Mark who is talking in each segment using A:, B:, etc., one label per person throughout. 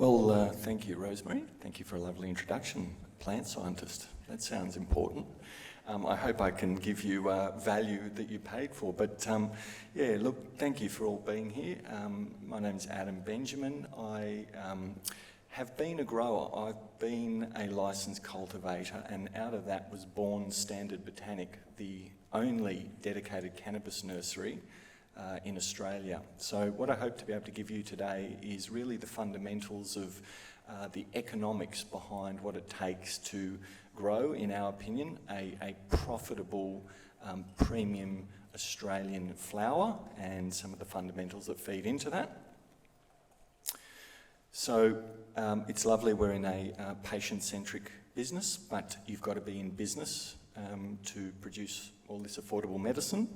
A: Thank you, Rosemary. Thank you for a lovely introduction. Plant scientist, that sounds important. I hope I can give you value that you paid for. But yeah, look, thank you for all being here. My name's Adam Benjamin. I have been a grower. I've been a licensed cultivator, and out of that was born Standard Botanic, the only dedicated cannabis nursery in Australia. So what I hope to be able to give you today is really the fundamentals of the economics behind what it takes to grow, in our opinion, a profitable premium Australian flower, and some of the fundamentals that feed into that. So it's lovely we're in a patient-centric business, but you've got to be in business to produce all this affordable medicine.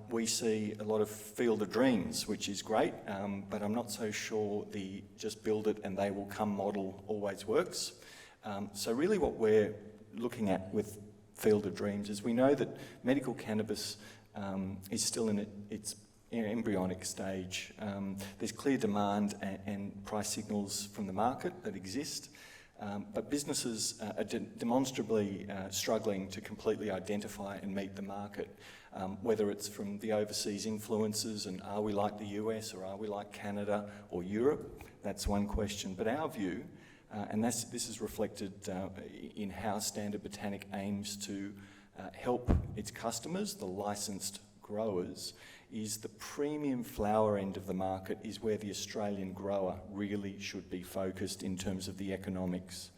A: We see a lot of field of dreams, which is great, but I'm not so sure the just build it and they will come model always works. So really what we're looking at with field of dreams is we know that medical cannabis is still in its embryonic stage. There's clear demand and price signals from the market that exist, but businesses are demonstrably struggling to completely identify and meet the market. Whether it's from the overseas influences and are we like the US or are we like Canada or Europe, that's one question. But our view, and this is reflected in how Standard Botanic aims to help its customers, the licensed growers, is the premium flower end of the market is where the Australian grower really should be focused in terms of the economics.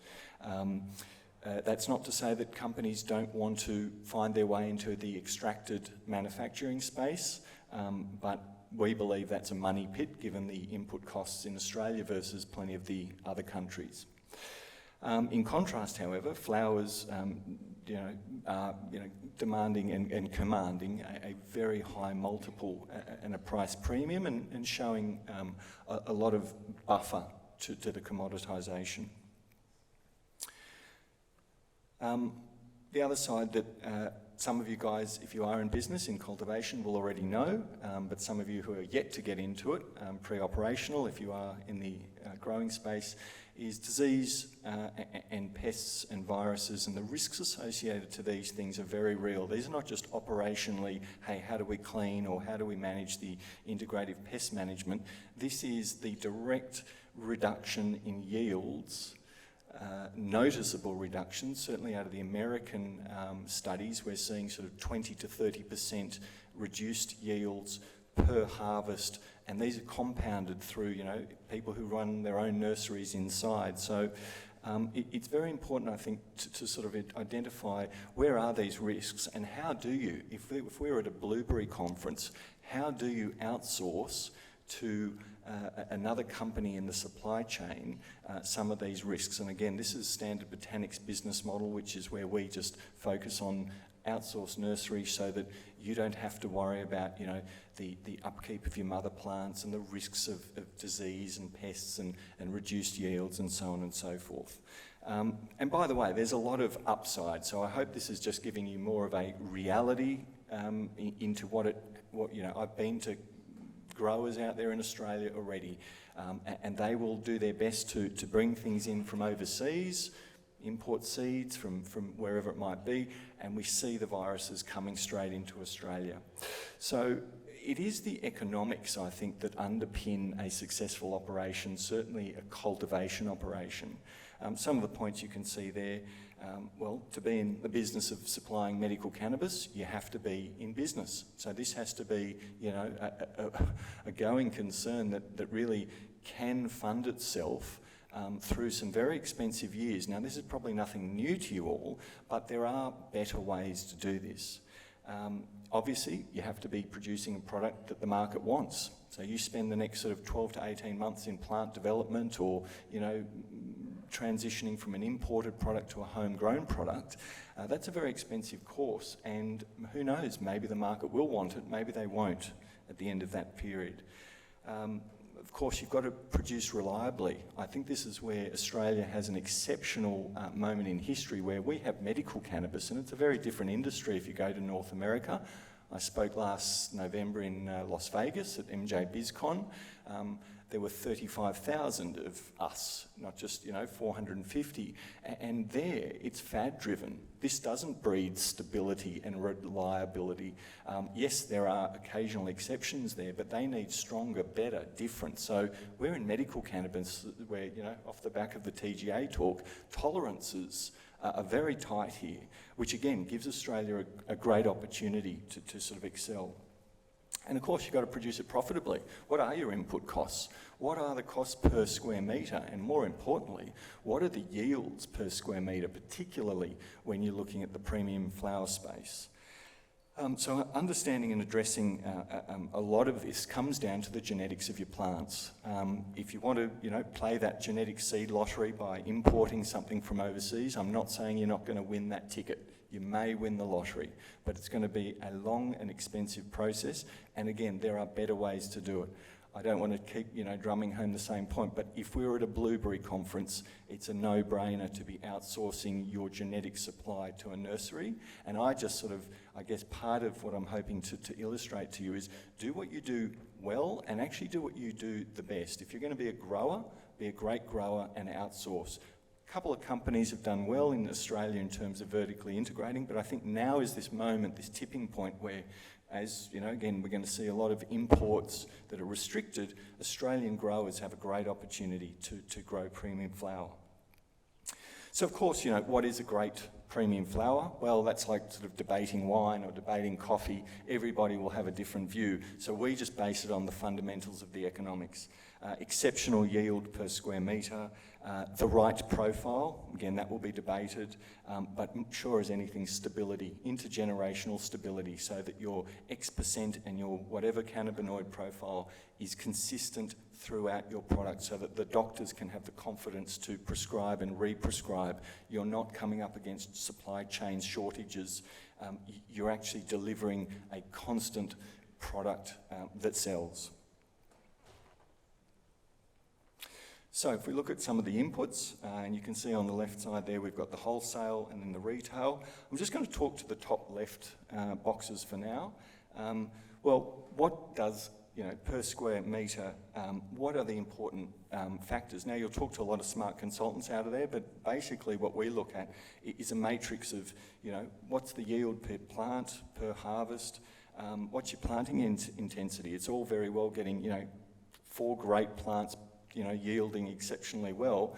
A: That's not to say that companies don't want to find their way into the extracted manufacturing space, but we believe that's a money pit given the input costs in Australia versus plenty of the other countries. In contrast, however, flowers are demanding and commanding a very high multiple and a price premium, and showing a lot of buffer to the commoditisation. The other side that some of you guys, if you are in business, in cultivation, will already know, but some of you who are yet to get into it, pre-operational, if you are in the growing space, is disease and pests and viruses, and the risks associated to these things are very real. These are not just operationally, hey, how do we clean or how do we manage the integrative pest management? This is the direct reduction in yields, noticeable reductions. Certainly out of the American studies, we're seeing sort of 20 to 30% reduced yields per harvest, and these are compounded through, people who run their own nurseries inside. So it's very important, I think, to sort of identify where are these risks, and how do you, if we're at a blueberry conference, how do you outsource to another company in the supply chain some of these risks? And again, this is Standard Botanic's business model, which is where we just focus on outsource nursery so that you don't have to worry about, the upkeep of your mother plants and the risks of disease and pests and reduced yields and so on and so forth. And by the way, there's a lot of upside, so I hope this is just giving you more of a reality into what I've been to growers out there in Australia already, and they will do their best to bring things in from overseas, import seeds from wherever it might be, and we see the viruses coming straight into Australia. So it is the economics, I think, that underpin a successful operation, certainly a cultivation operation. Some of the points you can see there, to be in the business of supplying medical cannabis, you have to be in business. So this has to be, a going concern that really can fund itself through some very expensive years. Now, this is probably nothing new to you all, but there are better ways to do this. Obviously, you have to be producing a product that the market wants. So you spend the next sort of 12 to 18 months in plant development, or, transitioning from an imported product to a homegrown product. That's a very expensive course, and who knows, maybe the market will want it, maybe they won't at the end of that period. Of course, you've got to produce reliably. I think this is where Australia has an exceptional moment in history where we have medical cannabis, and it's a very different industry if you go to North America. I spoke last November in Las Vegas at MJ BizCon. there were 35,000 of us, not just 450. And there, it's fad-driven. This doesn't breed stability and reliability. Yes, there are occasional exceptions there, but they need stronger, better, different. So we're in medical cannabis where, off the back of the TGA talk, tolerances are very tight here, which again gives Australia a great opportunity to sort of excel. And of course, you've got to produce it profitably. What are your input costs? What are the costs per square metre? And more importantly, what are the yields per square metre, particularly when you're looking at the premium flower space? So understanding and addressing a lot of this comes down to the genetics of your plants. If you want to, play that genetic seed lottery by importing something from overseas, I'm not saying you're not going to win that ticket. You may win the lottery, but it's going to be a long and expensive process. And again, there are better ways to do it. I don't want to keep, drumming home the same point, but if we were at a blueberry conference, it's a no-brainer to be outsourcing your genetic supply to a nursery. And I just part of what I'm hoping to illustrate to you is do what you do well and actually do what you do the best. If you're going to be a grower, be a great grower and outsource. A couple of companies have done well in Australia in terms of vertically integrating, but I think now is this moment, this tipping point where, as again, we're going to see a lot of imports that are restricted. Australian growers have a great opportunity to grow premium flower. So of course, what is a great premium flower? Well, that's like sort of debating wine or debating coffee. Everybody will have a different view. So we just base it on the fundamentals of the economics. Exceptional yield per square metre, the right profile, again that will be debated, but sure as anything, stability, intergenerational stability, so that your X% and your whatever cannabinoid profile is consistent throughout your product, so that the doctors can have the confidence to prescribe and re-prescribe. You're not coming up against supply chain shortages. You're actually delivering a constant product that sells. So if we look at some of the inputs, and you can see on the left side there, we've got the wholesale and then the retail. I'm just going to talk to the top left boxes for now. Well, what does, per square metre, what are the important factors? Now, you'll talk to a lot of smart consultants out of there, but basically what we look at is a matrix of, what's the yield per plant, per harvest, what's your planting intensity? It's all very well getting, 4 great plants yielding exceptionally well,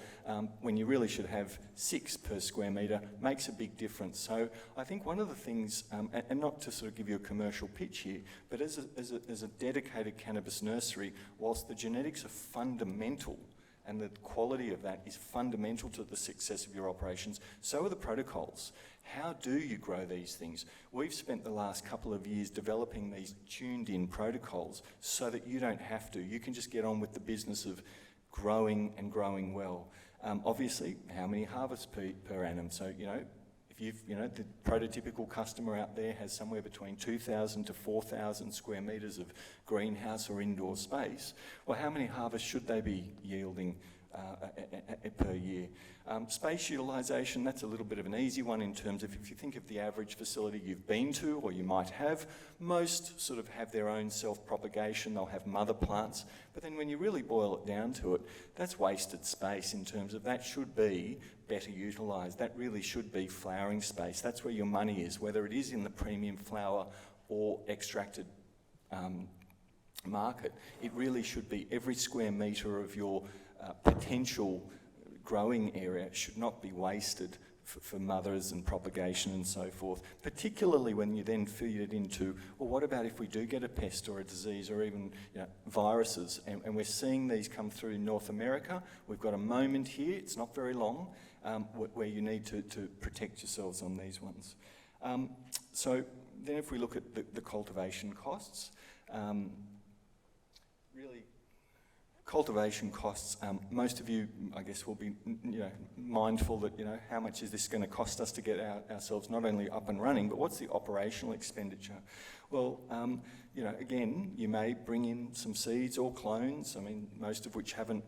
A: when you really should have 6 per square metre, makes a big difference. So I think one of the things, and not to sort of give you a commercial pitch here, but as a dedicated cannabis nursery, whilst the genetics are fundamental, and the quality of that is fundamental to the success of your operations, so are the protocols. How do you grow these things? We've spent the last couple of years developing these tuned-in protocols so that you don't have to. You can just get on with the business of growing and growing well. Obviously, how many harvests per annum? So, if the prototypical customer out there has somewhere between 2,000 to 4,000 square metres of greenhouse or indoor space, well, how many harvests should they be yielding per year? Space utilisation, that's a little bit of an easy one in terms of if you think of the average facility you've been to or you might have, most sort of have their own self-propagation, they'll have mother plants, but then when you really boil it down to it, that's wasted space in terms of that should be better utilised. That really should be flowering space. That's where your money is, whether it is in the premium flower or extracted market. It really should be every square metre of your potential growing area should not be wasted for mothers and propagation and so forth, particularly when you then feed it into, well, what about if we do get a pest or a disease or even viruses? And we're seeing these come through in North America. We've got a moment here, it's not very long, where you need to protect yourselves on these ones. So then if we look at the cultivation costs, really, cultivation costs, most of you, I guess, will be mindful that, how much is this going to cost us to get ourselves not only up and running, but what's the operational expenditure? Well, again, you may bring in some seeds or clones, I mean, most of which haven't,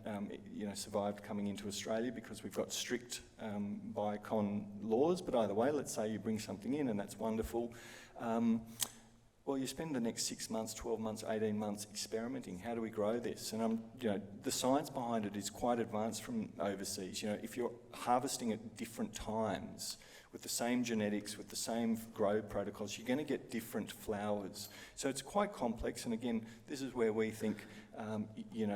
A: survived coming into Australia because we've got strict biocon laws, but either way, let's say you bring something in and that's wonderful. well, you spend the next 6 months, 12 months, 18 months experimenting. How do we grow this? And the science behind it is quite advanced from overseas. If you're harvesting at different times with the same genetics, with the same grow protocols, you're going to get different flowers. So it's quite complex. And again, this is where we think,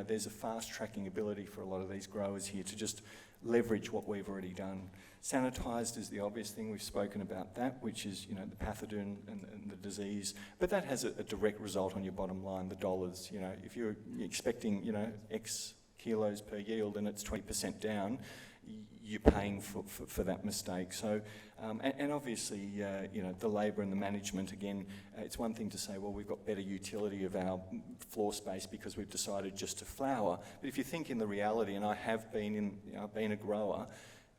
A: there's a fast tracking ability for a lot of these growers here to just leverage what we've already done. Sanitised is the obvious thing, we've spoken about that, which is, the pathogen and the disease, but that has a direct result on your bottom line, the dollars. If you're expecting, X kilos per yield and it's 20% down, you're paying for that mistake. So, and obviously, the labour and the management, again, it's one thing to say, well, we've got better utility of our floor space because we've decided just to flower. But if you think in the reality, and I have been I've been a grower,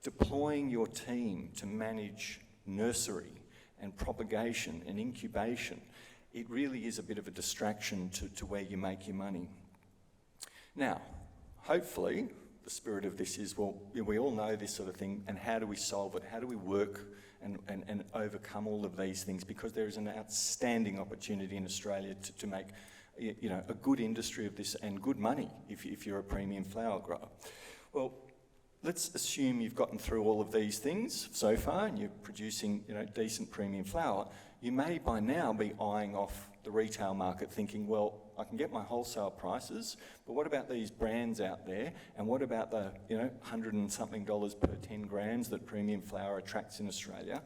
A: deploying your team to manage nursery and propagation and incubation, it really is a bit of a distraction to where you make your money. Now, hopefully, the spirit of this is, well, we all know this sort of thing, and how do we solve it? How do we work and overcome all of these things? Because there is an outstanding opportunity in Australia to make, a good industry of this and good money if you're a premium flower grower. Well, let's assume you've gotten through all of these things so far and you're producing, decent premium flower. You may by now be eyeing off the retail market thinking, well, I can get my wholesale prices, but what about these brands out there? And what about the, $100 and something per 10 grams that premium flower attracts in Australia?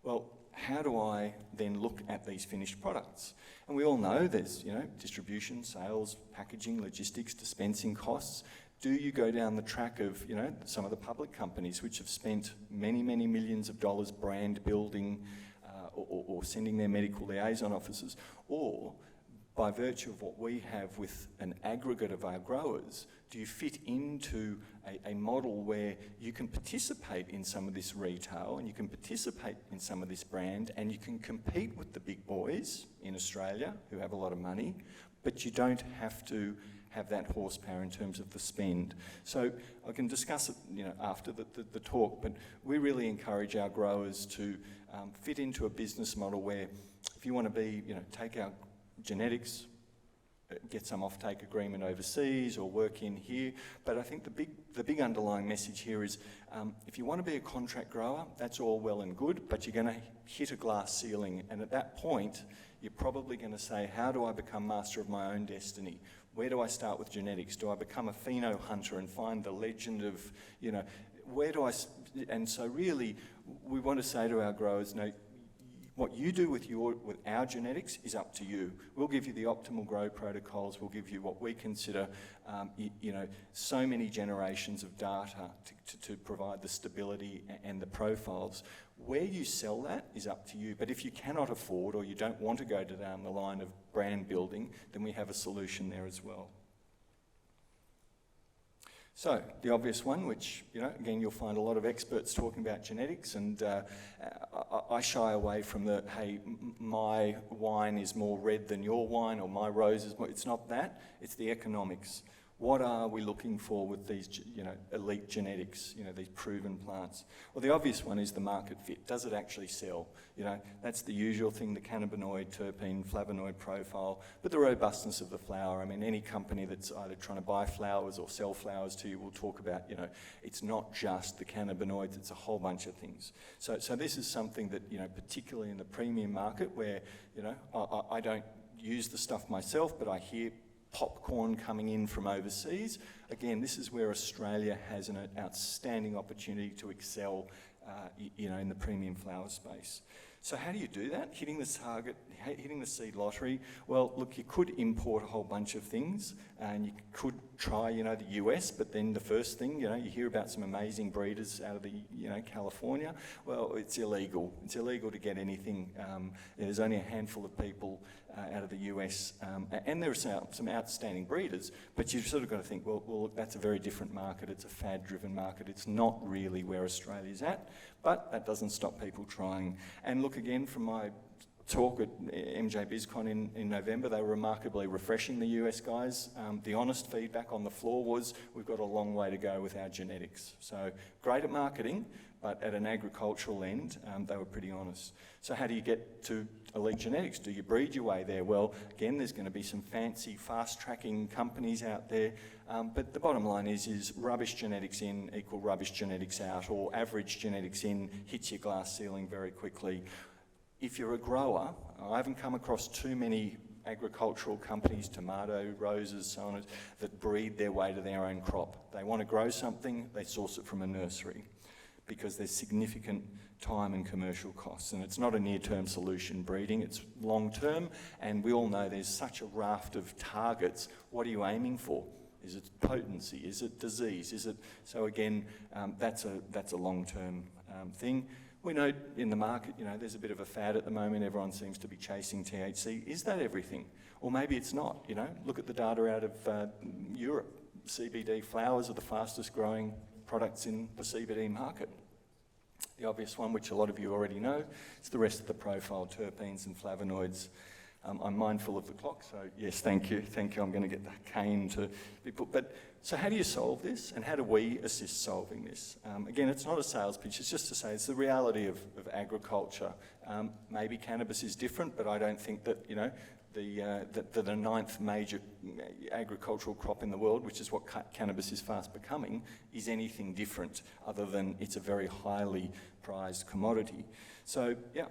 A: Well, how do I then look at these finished products? And we all know there's, distribution, sales, packaging, logistics, dispensing costs. Do you go down the track of, some of the public companies which have spent many, many millions of dollars brand building or sending their medical liaison officers? Or, by virtue of what we have with an aggregate of our growers, do you fit into a model where you can participate in some of this retail and you can participate in some of this brand and you can compete with the big boys in Australia who have a lot of money, but you don't have to have that horsepower in terms of the spend? So I can discuss it, after the talk, but we really encourage our growers to fit into a business model where, if you want to be, take our genetics, get some offtake agreement overseas or work in here. But I think the big underlying message here is, if you want to be a contract grower, that's all well and good, but you're going to hit a glass ceiling. And at that point, you're probably going to say, how do I become master of my own destiny? Where do I start with genetics? Do I become a pheno hunter and find the legend of, where do I... And so really, we want to say to our growers, no, what you do with our genetics is up to you. We'll give you the optimal grow protocols. We'll give you what we consider, so many generations of data to provide the stability and the profiles. Where you sell that is up to you. But if you cannot afford or you don't want to go down the line of brand building, then we have a solution there as well. So, the obvious one, which, again, you'll find a lot of experts talking about genetics, and I shy away from the, hey, my wine is more red than your wine, or my rose is more... It's not that, it's the economics. What are we looking for with these, elite genetics, these proven plants? Well, the obvious one is the market fit. Does it actually sell? That's the usual thing, the cannabinoid, terpene, flavonoid profile, but the robustness of the flower. I mean, any company that's either trying to buy flowers or sell flowers to you will talk about, it's not just the cannabinoids, it's a whole bunch of things. So this is something that, particularly in the premium market where, I don't use the stuff myself, but I hear popcorn coming in from overseas. Again, this is where Australia has an outstanding opportunity to excel, in the premium flower space. So how do you do that? Hitting the target, hitting the seed lottery. Well, look, you could import a whole bunch of things, and you could try, the US, but then the first thing, you hear about some amazing breeders out of the, California. Well, it's illegal. It's illegal to get anything. There's only a handful of people out of the US, and there are some outstanding breeders, but you've sort of got to think, well, look, that's a very different market. It's a fad-driven market. It's not really where Australia's at, but that doesn't stop people trying. And look, again, from my talk at MJ BizCon in November. They were remarkably refreshing, the US guys. The honest feedback on the floor was, we've got a long way to go with our genetics. So great at marketing, but at an agricultural end, they were pretty honest. So how do you get to elite genetics? Do you breed your way there? Well, again, there's going to be some fancy fast-tracking companies out there, but the bottom line is rubbish genetics in equal rubbish genetics out, or average genetics in hits your glass ceiling very quickly. If you're a grower, I haven't come across too many agricultural companies, tomato, roses, so on, that breed their way to their own crop. They want to grow something, they source it from a nursery, because there's significant time and commercial costs. And it's not a near-term solution, breeding, it's long-term, and we all know there's such a raft of targets. What are you aiming for? Is it potency? Is it disease? Is it... So again, that's a long-term thing. We know in the market, you know, there's a bit of a fad at the moment. Everyone seems to be chasing THC. Is that everything? Or maybe it's not, you know. Look at the data out of Europe. CBD flowers are the fastest growing products in the CBD market. The obvious one, which a lot of you already know, is the rest of the profile, terpenes and flavonoids. I'm mindful of the clock, so yes, thank you. Thank you. I'm going to get the cane to be put. But so how do you solve this, and how do we assist solving this? Again, it's not a sales pitch. It's just to say it's the reality of agriculture. Maybe cannabis is different, but I don't think that, you know, the ninth major agricultural crop in the world, which is what cannabis is fast becoming, is anything different other than it's a very highly prized commodity. So yeah,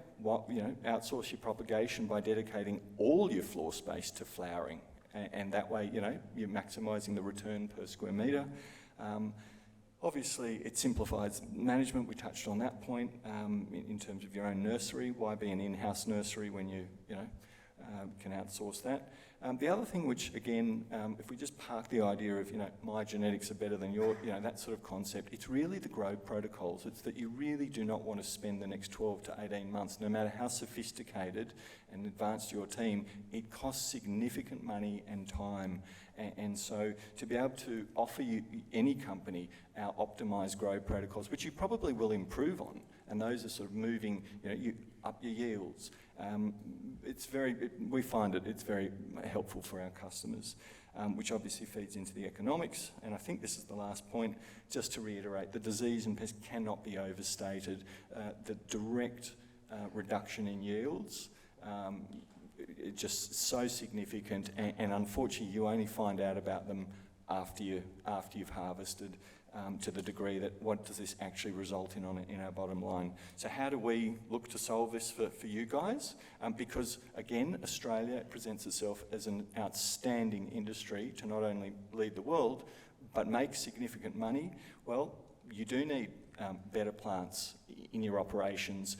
A: you know, outsource your propagation by dedicating all your floor space to flowering, and that way, you know, you're maximising the return per square metre. Obviously, it simplifies management. We touched on that point in terms of your own nursery. Why be an in-house nursery when you know, can outsource that? The other thing, which again, if we just park the idea of, you know, my genetics are better than your, you know, that sort of concept, it's really the grow protocols. It's that you really do not want to spend the next 12 to 18 months, no matter how sophisticated and advanced your team, it costs significant money and time. And so to be able to offer you, any company, our optimised grow protocols, which you probably will improve on, and those are sort of moving, you know, up your yields. We find it's very helpful for our customers, which obviously feeds into the economics. And I think this is the last point, just to reiterate, the disease and pest cannot be overstated. The direct reduction in yields, it's just so significant, and unfortunately you only find out about them after you've harvested. To the degree that what does this actually result in our bottom line. So how do we look to solve this for you guys? Because again, Australia presents itself as an outstanding industry to not only lead the world, but make significant money. Well, you do need better plants in your operations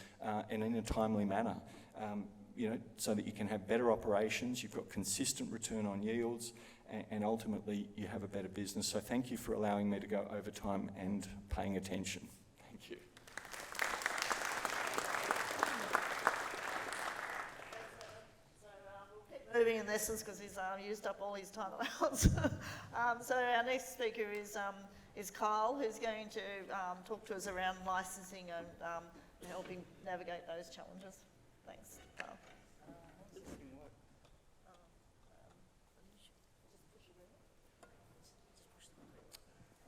A: and in a timely manner. You know, so that you can have better operations, you've got consistent return on yields, and ultimately you have a better business. So thank you for allowing me to go over time and paying attention. Thank you.
B: So we'll keep moving in lessons because he's used up all his time allowance. So our next speaker is Kyle, who's going to talk to us around licensing and helping navigate those challenges. Thanks, Kyle.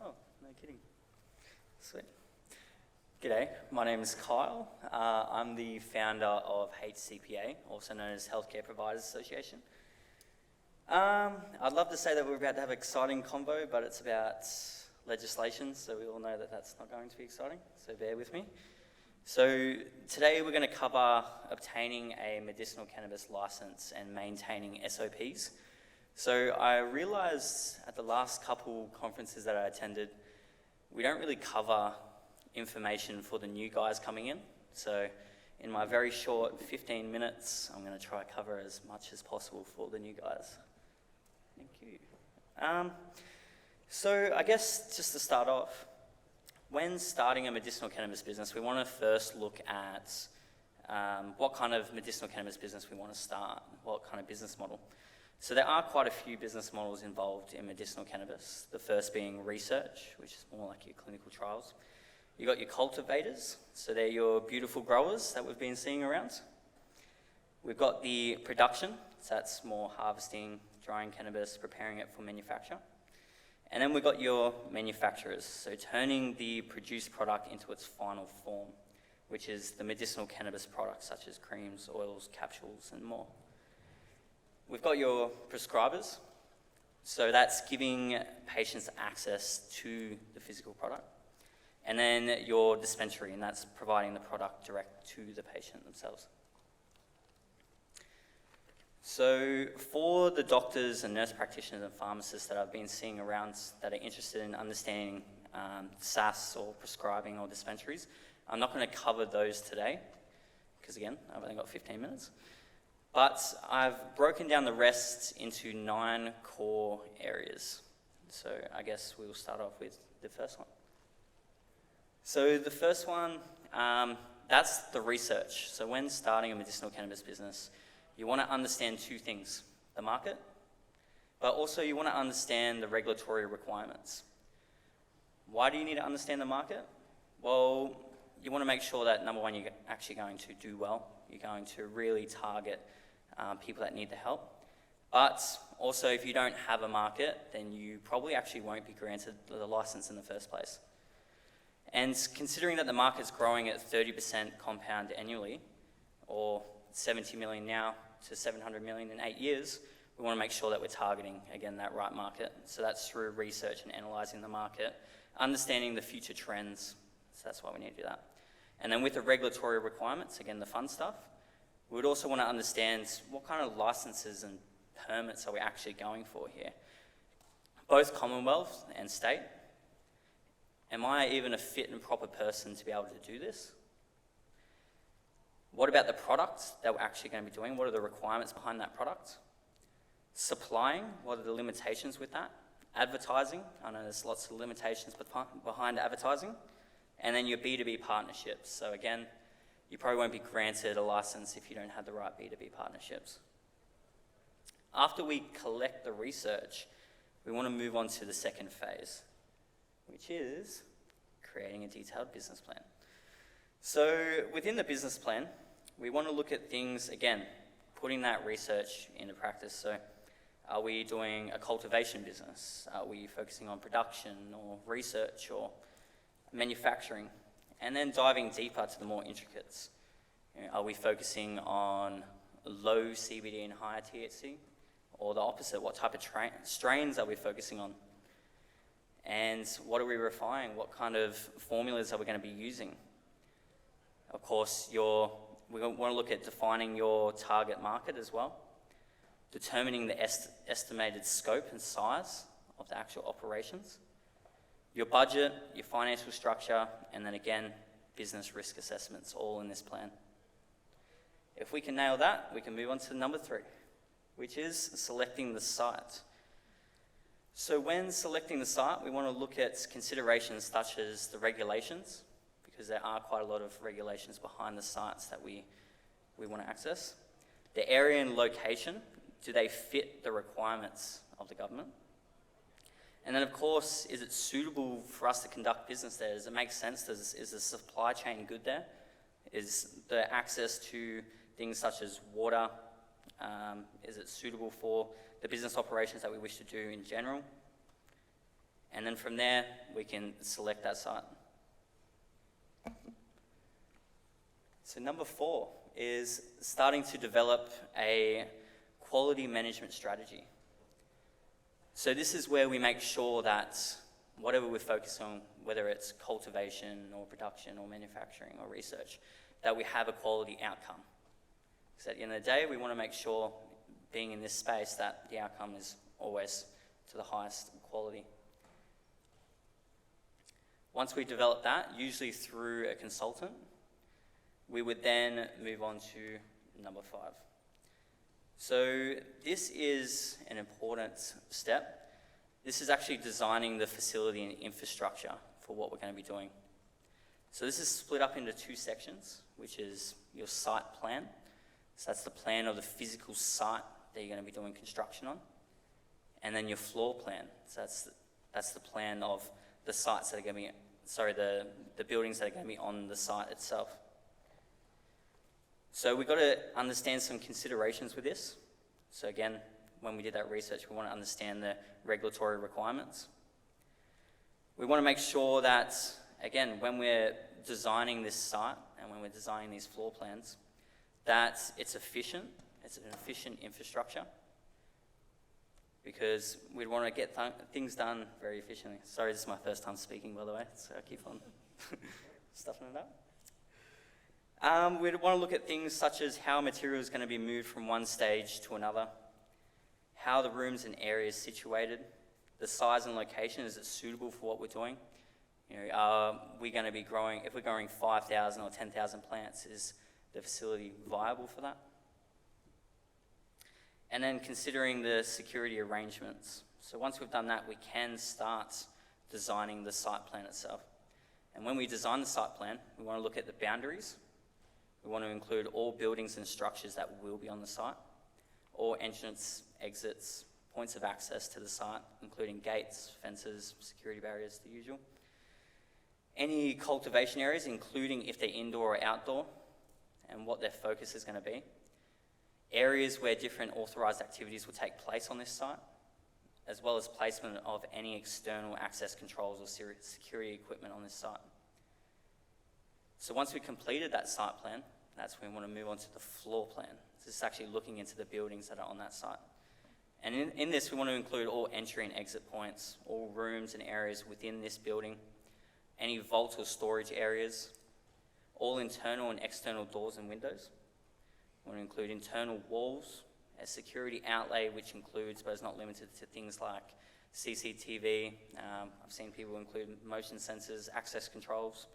C: Oh, no kidding. Sweet. G'day, my name is Kyle. I'm the founder of HCPA, also known as Healthcare Providers Association. I'd love to say that we're about to have an exciting convo, but it's about legislation, so we all know that that's not going to be exciting, so bear with me. So today we're going to cover obtaining a medicinal cannabis license and maintaining SOPs. So I realised at the last couple conferences that I attended, we don't really cover information for the new guys coming in. So in my very short 15 minutes, I'm going to try to cover as much as possible for the new guys. Thank you. So I guess just to start off, when starting a medicinal cannabis business, we want to first look at what kind of medicinal cannabis business we want to start, what kind of business model. So there are quite a few business models involved in medicinal cannabis. The first being research, which is more like your clinical trials. You've got your cultivators, so they're your beautiful growers that we've been seeing around. We've got the production, so that's more harvesting, drying cannabis, preparing it for manufacture. And then we've got your manufacturers, so turning the produced product into its final form, which is the medicinal cannabis products such as creams, oils, capsules, and more. We've got your prescribers, so that's giving patients access to the physical product. And then your dispensary, and that's providing the product direct to the patient themselves. So for the doctors and nurse practitioners and pharmacists that I've been seeing around that are interested in understanding SAS or prescribing or dispensaries, I'm not going to cover those today, because again, I've only got 15 minutes. But I've broken down the rest into 9 core areas. So I guess we'll start off with the first one. So the first one, that's the research. So when starting a medicinal cannabis business, you want to understand 2 things: the market, but also you want to understand the regulatory requirements. Why do you need to understand the market? Well, you want to make sure that, number one, you're actually going to do well. You're going to really target people that need the help. But also, if you don't have a market, then you probably actually won't be granted the license in the first place. And considering that the market's growing at 30% compound annually, or 70 million now to 700 million in 8 years, we want to make sure that we're targeting, again, that right market. So that's through research and analysing the market, understanding the future trends. So that's why we need to do that. And then with the regulatory requirements, again, the fun stuff, we would also want to understand what kind of licenses and permits are we actually going for here, both Commonwealth and state. Am I even a fit and proper person to be able to do this? What about the product that we're actually going to be doing? What are the requirements behind that product? Supplying, what are the limitations with that? Advertising, I know there's lots of limitations behind advertising. And then your B2B partnerships. So again, you probably won't be granted a license if you don't have the right B2B partnerships. After we collect the research, we want to move on to the second phase, which is creating a detailed business plan. So within the business plan, we want to look at things, again, putting that research into practice. So are we doing a cultivation business? Are we focusing on production or research or manufacturing? And then diving deeper to the more intricates. You know, are we focusing on low CBD and higher THC? Or the opposite, what type of strains are we focusing on? And what are we refining? What kind of formulas are we going to be using? Of course, we want to look at defining your target market as well, determining the estimated scope and size of the actual operations, your budget, your financial structure, and then again, business risk assessments, all in this plan. If we can nail that, we can move on to number 3, which is selecting the site. So when selecting the site, we want to look at considerations such as the regulations, because there are quite a lot of regulations behind the sites that we want to access. The area and location, do they fit the requirements of the government? And then of course, is it suitable for us to conduct business there? Does it make sense? Is the supply chain good there? Is the access to things such as water, is it suitable for the business operations that we wish to do in general? And then from there, we can select that site. So number 4 is starting to develop a quality management strategy. So this is where we make sure that whatever we're focused on, whether it's cultivation or production or manufacturing or research, that we have a quality outcome. Because at the end of the day, we want to make sure, being in this space, that the outcome is always to the highest quality. Once we develop that, usually through a consultant, we would then move on to number 5. So this is an important step. This is actually designing the facility and infrastructure for what we're going to be doing. So this is split up into 2 sections, which is your site plan. So that's the plan of the physical site that you're going to be doing construction on. And then your floor plan. So that's the plan of the sites that are going to be, the buildings that are going to be on the site itself. So we've got to understand some considerations with this. So again, when we did that research, we want to understand the regulatory requirements. We want to make sure that, again, when we're designing this site and when we're designing these floor plans, that it's efficient, it's an efficient infrastructure, because we'd want to get things done very efficiently. Sorry, this is my first time speaking, by the way, so I keep on stuffing it up. We'd want to look at things such as how material is going to be moved from one stage to another, how the rooms and areas situated, the size and location, is it suitable for what we're doing? You know, are we going to be growing, if we're growing 5,000 or 10,000 plants, is the facility viable for that? And then considering the security arrangements. So once we've done that, we can start designing the site plan itself. And when we design the site plan, we want to look at the boundaries. We want to include all buildings and structures that will be on the site, all entrance, exits, points of access to the site, including gates, fences, security barriers, the usual. Any cultivation areas, including if they're indoor or outdoor, and what their focus is going to be. Areas where different authorised activities will take place on this site, as well as placement of any external access controls or security equipment on this site. So once we've completed that site plan, that's when we want to move on to the floor plan. This is actually looking into the buildings that are on that site. And in this, we want to include all entry and exit points, all rooms and areas within this building, any vault or storage areas, all internal and external doors and windows. We want to include internal walls, a security outlay, which includes, but is not limited to, things like CCTV. I've seen people include motion sensors, access controls,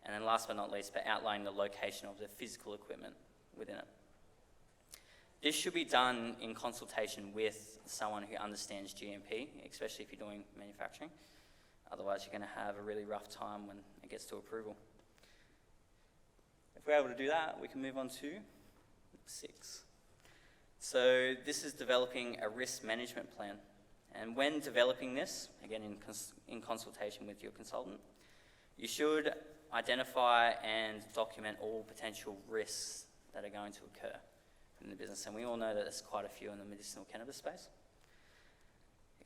C: and then last but not least, but outlining the location of the physical equipment within it. This should be done in consultation with someone who understands GMP, especially if you're doing manufacturing. Otherwise, you're going to have a really rough time when it gets to approval. If we're able to do that, we can move on to 6. So this is developing a risk management plan. And when developing this, again in consultation with your consultant, you should identify and document all potential risks that are going to occur in the business. And we all know that there's quite a few in the medicinal cannabis space,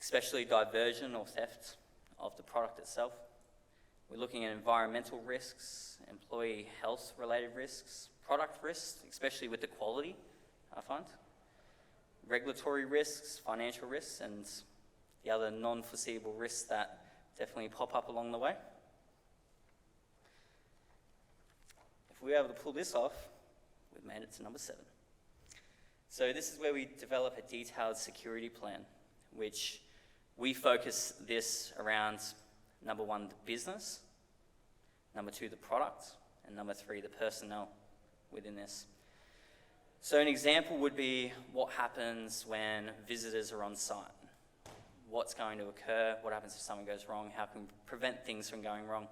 C: especially diversion or theft of the product itself. We're looking at environmental risks, employee health related risks, product risks, especially with the quality, I find, regulatory risks, financial risks, and the other non-foreseeable risks that definitely pop up along the way. If we were able to pull this off, we've made it to number 7. So this is where we develop a detailed security plan, which we focus this around, number 1, the business, number 2, the product, and number 3, the personnel within this. So an example would be what happens when visitors are on site. What's going to occur? What happens if something goes wrong? How can we prevent things from going wrong?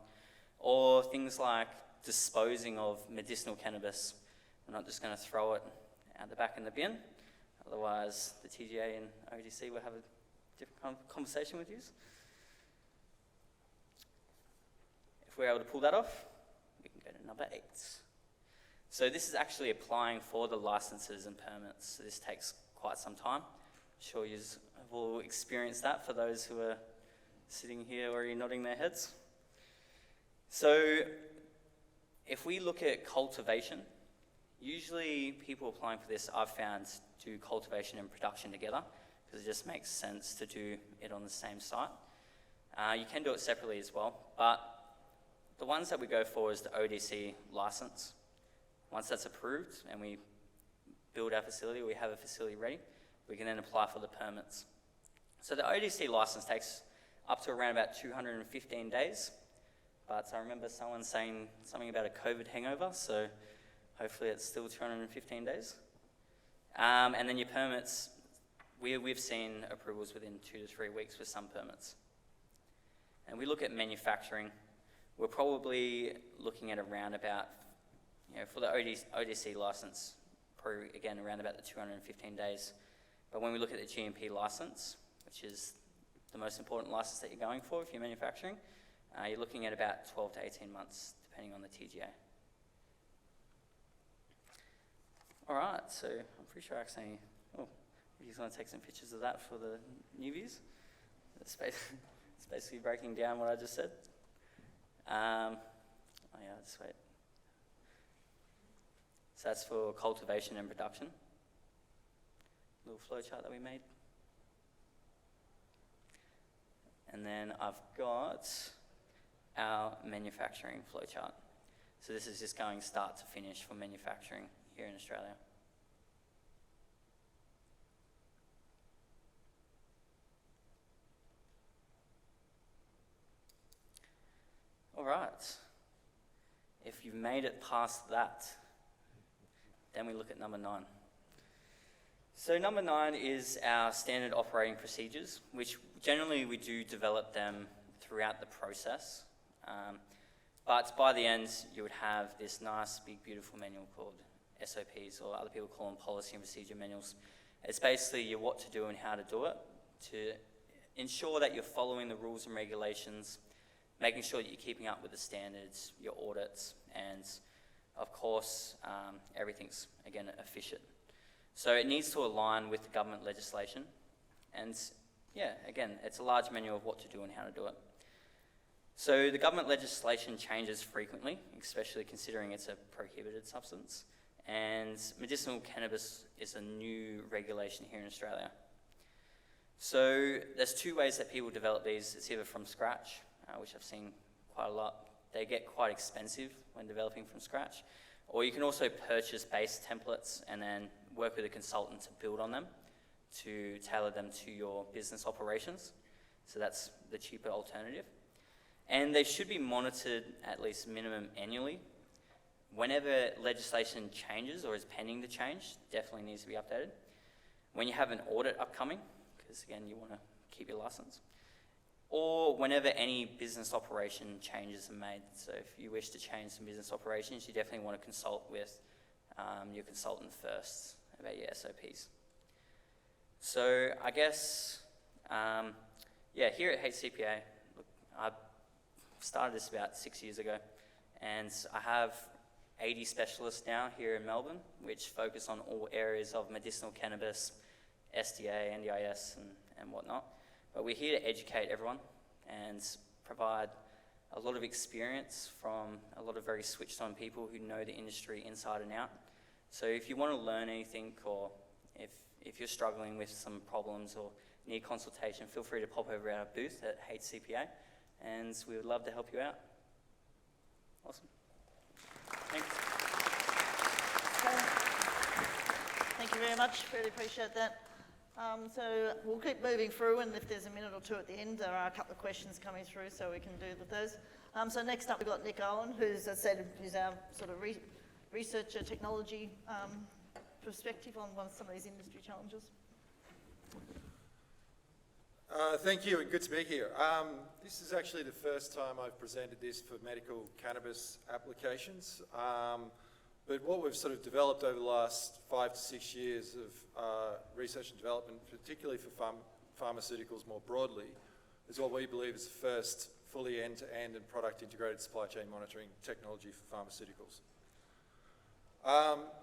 C: Or things like disposing of medicinal cannabis. We're not just going to throw it out the back in the bin. Otherwise, the TGA and ODC will have a different conversation with you. If we're able to pull that off, we can go to number 8. So this is actually applying for the licenses and permits. So this takes quite some time. I'm sure you have all experienced that for those who are sitting here already nodding their heads. So if we look at cultivation, usually people applying for this, I've found, do cultivation and production together because it just makes sense to do it on the same site. You can do it separately as well, but the ones that we go for is the ODC license. Once that's approved and we build our facility, we have a facility ready, we can then apply for the permits. So the ODC license takes up to around about 215 days, but I remember someone saying something about a COVID hangover, so hopefully it's still 215 days. And then your permits, we've seen approvals within 2 to 3 weeks for some permits. And we look at manufacturing, we're probably looking at around about, for the ODC license, probably again around about the 215 days. But when we look at the GMP license, which is the most important license that you're going for if you're manufacturing, you're looking at about 12 to 18 months, depending on the TGA. All right, so I'm pretty sure actually, oh, if you want to take some pictures of that for the new views. It's basically breaking down what I just said. Oh yeah, just wait. So that's for cultivation and production. Little flowchart that we made. And then I've got our manufacturing flowchart. So this is just going start to finish for manufacturing here in Australia. All right. If you've made it past that, then we look at number 9. So number 9 is our standard operating procedures, which generally we do develop them throughout the process. But by the end, you would have this nice, big, beautiful manual called SOPs, or other people call them policy and procedure manuals. It's basically your what to do and how to do it, to ensure that you're following the rules and regulations, making sure that you're keeping up with the standards, your audits, and of course, everything's, again, efficient. So it needs to align with the government legislation. And yeah, again, it's a large manual of what to do and how to do it. So the government legislation changes frequently, especially considering it's a prohibited substance. And medicinal cannabis is a new regulation here in Australia. So there's 2 ways that people develop these. It's either from scratch, which I've seen quite a lot. They get quite expensive when developing from scratch. Or you can also purchase base templates and then work with a consultant to build on them, to tailor them to your business operations. So that's the cheaper alternative. And they should be monitored at least minimum annually. Whenever legislation changes or is pending to change, definitely needs to be updated. When you have an audit upcoming, because again, you want to keep your license. Or whenever any business operation changes are made. So if you wish to change some business operations, you definitely want to consult with your consultant first about your SOPs. So I guess, yeah, here at HCPA, look, I started this about 6 years ago, and I have 80 specialists now here in Melbourne, which focus on all areas of medicinal cannabis, SDA, NDIS, and whatnot. But we're here to educate everyone and provide a lot of experience from a lot of very switched on people who know the industry inside and out. So if you want to learn anything, or if you're struggling with some problems or need consultation, feel free to pop over our booth at HCPA, and we would love to help you out. Awesome. Thanks.
B: Thank you very much, really appreciate that. So we'll keep moving through, and if there's a minute or 2 at the end, there are a couple of questions coming through, so we can do with those. So next up we've got Nick Owen, who's, as I said, who's our sort of researcher technology perspective on some of these industry challenges.
D: Thank you, and good to be here. This is actually the first time I've presented this for medical cannabis applications. But what we've sort of developed over the last 5 to 6 years of research and development, particularly for pharmaceuticals more broadly, is what we believe is the first fully end-to-end and product integrated supply chain monitoring technology for pharmaceuticals.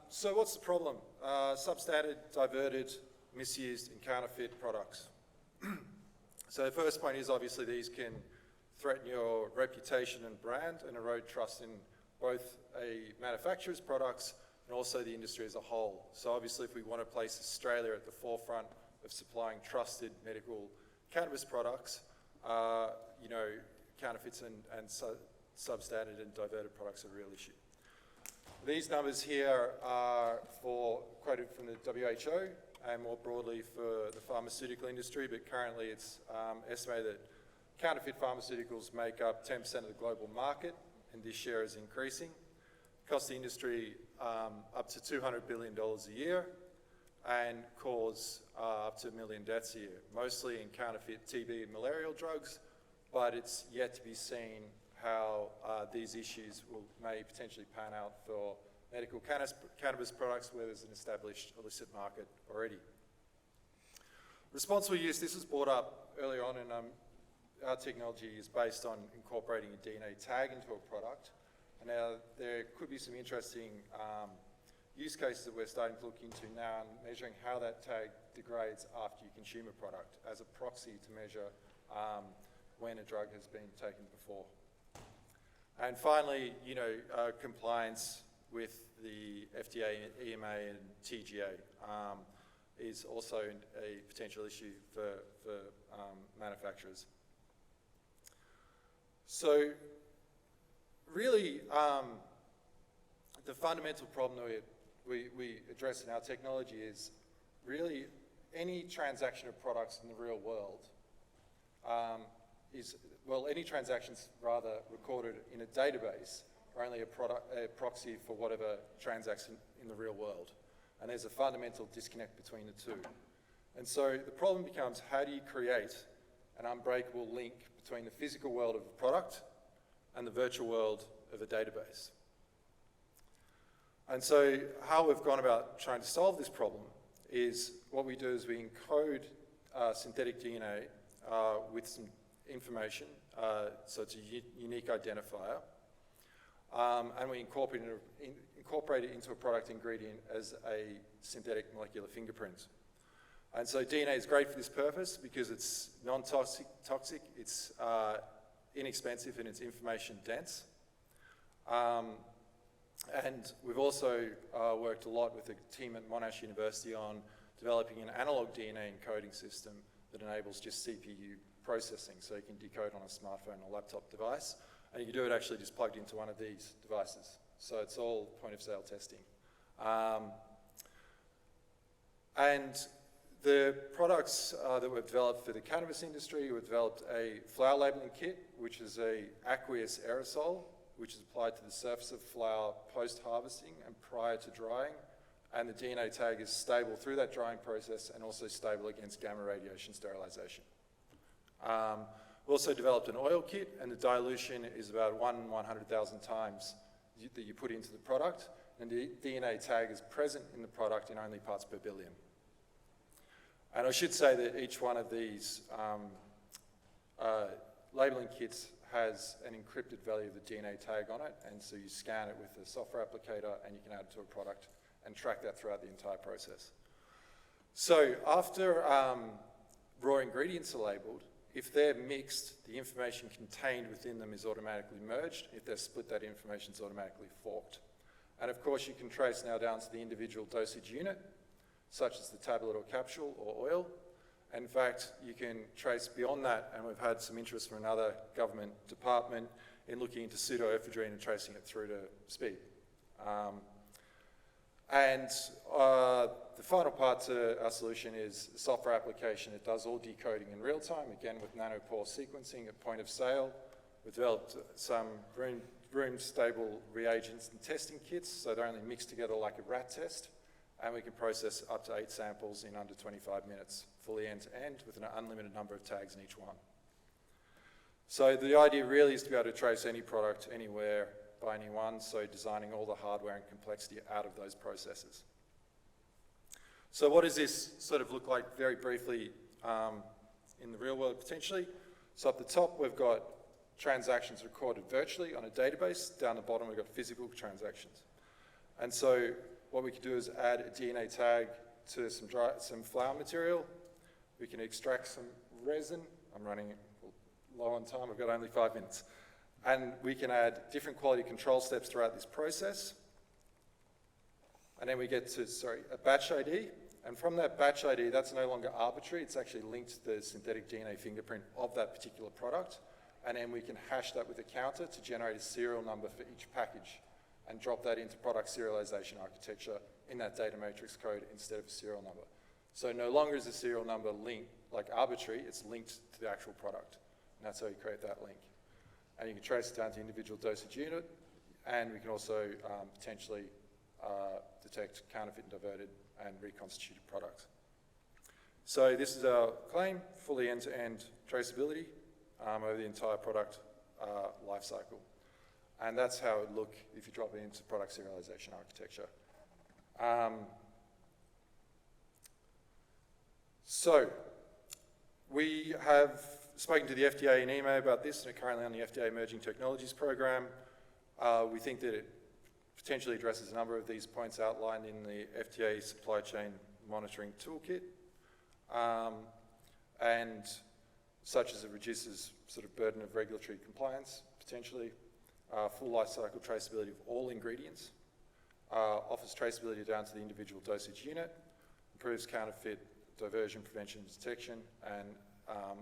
D: So what's the problem? Substandard, diverted, misused, and counterfeit products. So the first point is obviously these can threaten your reputation and brand and erode trust in both a manufacturer's products and also the industry as a whole. So obviously if we want to place Australia at the forefront of supplying trusted medical cannabis products, you know, counterfeits and substandard and diverted products are a real issue. These numbers here are quoted from the WHO and more broadly for the pharmaceutical industry, but currently it's estimated that counterfeit pharmaceuticals make up 10% of the global market, and this share is increasing. It costs the industry up to $200 billion a year and cause up to 1 million deaths a year, mostly in counterfeit TB and malarial drugs, but it's yet to be seen how these issues may potentially pan out for medical cannabis products where there's an established illicit market already. Responsible use, this was brought up earlier on, and our technology is based on incorporating a DNA tag into a product. And now there could be some interesting use cases that we're starting to look into now and measuring how that tag degrades after you consume a product as a proxy to measure when a drug has been taken before. And finally, compliance with the FDA, EMA, and TGA is also a potential issue for manufacturers. So really, the fundamental problem that we address in our technology is really any transaction of products in the real world any transactions rather recorded in a database are only a proxy for whatever transacts in the real world. And there's a fundamental disconnect between the two. And so the problem becomes, how do you create an unbreakable link between the physical world of a product and the virtual world of a database? And so how we've gone about trying to solve this problem is what we do is we encode synthetic DNA with some information, so it's a unique identifier, and we incorporate it into a product ingredient as a synthetic molecular fingerprint. And so DNA is great for this purpose because it's non-toxic, it's inexpensive, and it's information dense. And we've also worked a lot with a team at Monash University on developing an analog DNA encoding system that enables just CPU processing, so you can decode on a smartphone or laptop device, and you can do it actually just plugged into one of these devices. So it's all point-of-sale testing. And the products that we've developed for the cannabis industry, we've developed a flower labeling kit, which is a aqueous aerosol, which is applied to the surface of flower post-harvesting and prior to drying, and the DNA tag is stable through that drying process and also stable against gamma radiation sterilization. We also developed an oil kit, and the dilution is about 1/100,000 times that you put into the product, and the DNA tag is present in the product in only parts per billion. And I should say that each one of these labeling kits has an encrypted value of the DNA tag on it, and so you scan it with a software applicator and you can add it to a product and track that throughout the entire process. So after raw ingredients are labeled, if they're mixed, the information contained within them is automatically merged. If they're split, that information is automatically forked. And of course, you can trace now down to the individual dosage unit, such as the tablet or capsule or oil. In fact, you can trace beyond that, and we've had some interest from another government department in looking into pseudoephedrine and tracing it through to speed. The final part to our solution is a software application. It does all decoding in real time, again with nanopore sequencing at point of sale. We've developed some room-stable reagents and testing kits, so they're only mixed together like a rat test, and we can process up to 8 samples in under 25 minutes, fully end-to-end, with an unlimited number of tags in each one. So the idea really is to be able to trace any product anywhere by anyone, so designing all the hardware and complexity out of those processes. So what does this sort of look like very briefly in the real world potentially? So up the top we've got transactions recorded virtually on a database. Down the bottom we've got physical transactions. And so what we can do is add a DNA tag to some flower material. We can extract some resin. I'm running low on time, I've got only 5 minutes. And we can add different quality control steps throughout this process. And then we get to, a batch ID. And from that batch ID, that's no longer arbitrary, it's actually linked to the synthetic DNA fingerprint of that particular product. And then we can hash that with a counter to generate a serial number for each package and drop that into product serialization architecture in that data matrix code instead of a serial number. So no longer is the serial number linked, like arbitrary, it's linked to the actual product. And that's how you create that link. And you can trace it down to individual dosage unit, and we can also potentially detect counterfeit and diverted and reconstituted products. So this is our claim, fully end-to-end traceability over the entire product life cycle. And that's how it would look if you drop it into product serialization architecture. So we have spoken to the FDA and EMA about this, and are currently on the FDA Emerging Technologies Program. We think that it potentially addresses a number of these points outlined in the FDA Supply Chain Monitoring Toolkit, and such as it reduces sort of burden of regulatory compliance, potentially, full life cycle traceability of all ingredients, offers traceability down to the individual dosage unit, improves counterfeit diversion prevention and detection, and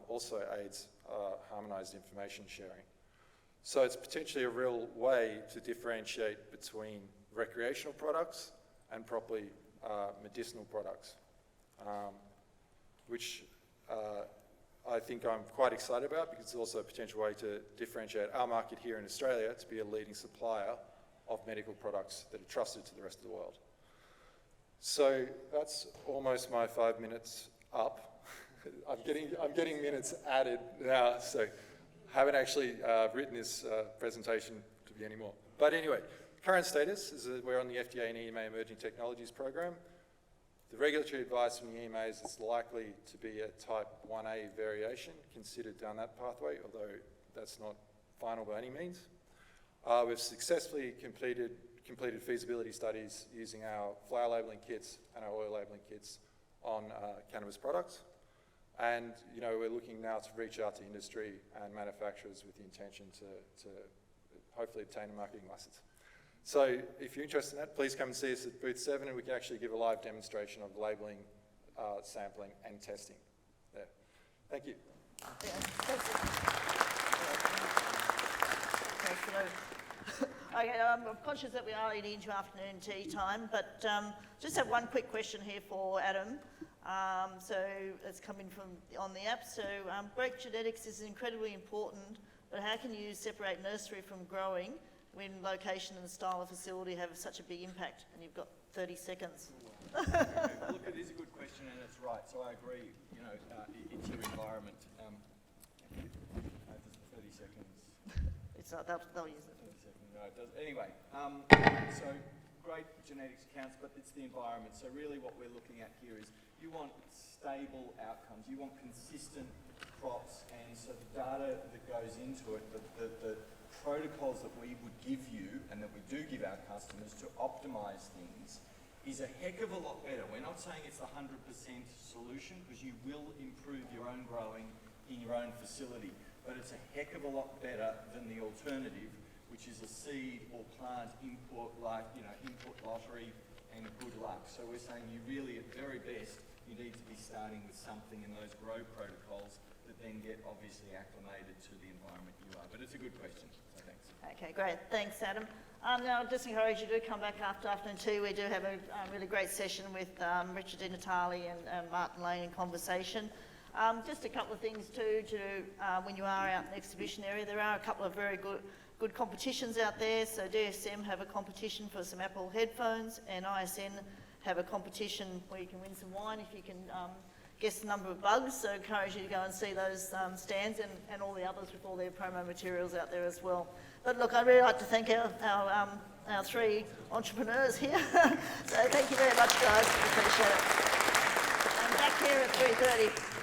D: also aids harmonised information sharing. So it's potentially a real way to differentiate between recreational products and properly medicinal products, which I think I'm quite excited about, because it's also a potential way to differentiate our market here in Australia to be a leading supplier of medical products that are trusted to the rest of the world. So that's almost my 5 minutes up. I'm getting minutes added now, so I haven't actually written this presentation to be any more. But anyway, current status is that we're on the FDA and EMA Emerging Technologies Program. The regulatory advice from the EMA is it's likely to be a type 1A variation considered down that pathway, although that's not final by any means. We've successfully completed feasibility studies using our flower labelling kits and our oil labelling kits on cannabis products. And we're looking now to reach out to industry and manufacturers with the intention to hopefully obtain a marketing license. So if you're interested in that, please come and see us at booth 7, and we can actually give a live demonstration of labelling, sampling and testing there. Thank you.
B: Yeah, okay, I'm conscious that we are eating into afternoon tea time, but just have one quick question here for Adam. So it's coming from on the app. So grape genetics is incredibly important, but how can you separate nursery from growing when location and style of facility have such a big impact? And you've got 30 seconds.
A: Look, it is a good question, and it's right. So I agree. It's your environment. 30 seconds.
B: It's not. They'll use it.
A: 30 seconds. No, it does. Anyway, so great genetics counts, but it's the environment. So really, what we're looking at here is you want stable outcomes. You want consistent crops, and so the data that goes into it, the protocols that we would give you and that we do give our customers to optimise things is a heck of a lot better. We're not saying it's the 100% solution, because you will improve your own growing in your own facility, but it's a heck of a lot better than the alternative, which is a seed or plant input, like input lottery and good luck. So we're saying you really, at very best, you need to be starting with something in those grow protocols that then get obviously acclimated to the environment you are. But it's a good question, so thanks.
B: Okay, great. Thanks, Adam. Now, I'll just encourage you to come back after afternoon tea. We do have a really great session with Richard Di Natale and Martin Lane in conversation. Just a couple of things too, when you are out in the exhibition area, there are a couple of very good competitions out there. So DSM have a competition for some Apple headphones, and ISN have a competition where you can win some wine if you can guess the number of bugs. So I encourage you to go and see those stands and all the others with all their promo materials out there as well. But look, I'd really like to thank our three entrepreneurs here. So thank you very much, guys. Appreciate it. And back here at 3:30.